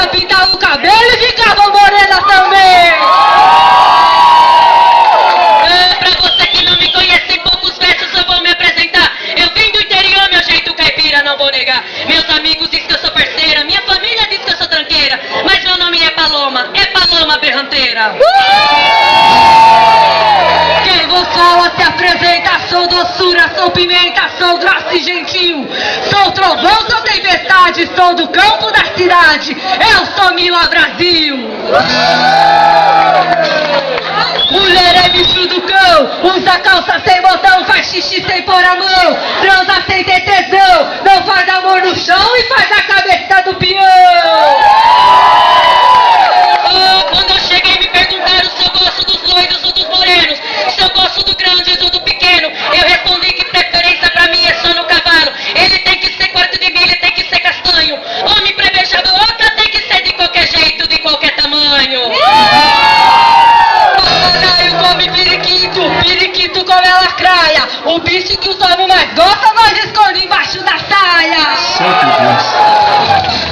ia pintar o cabelo e ficava morena também. Pra você que não me conhece, em poucos versos eu vou me apresentar. Eu vim do interior, meu jeito caipira, não vou negar. Meus amigos dizem que eu sou parceira, minha família diz que eu sou tranqueira, mas meu nome é Paloma Berranteira. Quem vos fala se apresenta, sou doçura, sou pimenta, sou graça e gentil. Sou trovão, sou tempestade, sou do campo da cidade, eu sou Mila Brasil. Mulher é bicho do cão, usa calça sem botão, faz xixi sem pôr a mão, transa sem ter tesão, não faz amor no chão e faz a cabeça do peão. Quando eu cheguei me perguntaram se eu gosto dos loiros ou dos morenos, se eu gosto do grande ou do pequeno, eu respondi que preferência pra mim é só no cavalo. Ele tem que ser quarto de milho, tem que ser castanho. Homem pra beijar boca tem que ser de qualquer jeito, de qualquer tamanho. Papagaio come periquito, periquito come a lacraia. O bicho que os homens mais gostam nós esconde embaixo da saia. Santo Deus.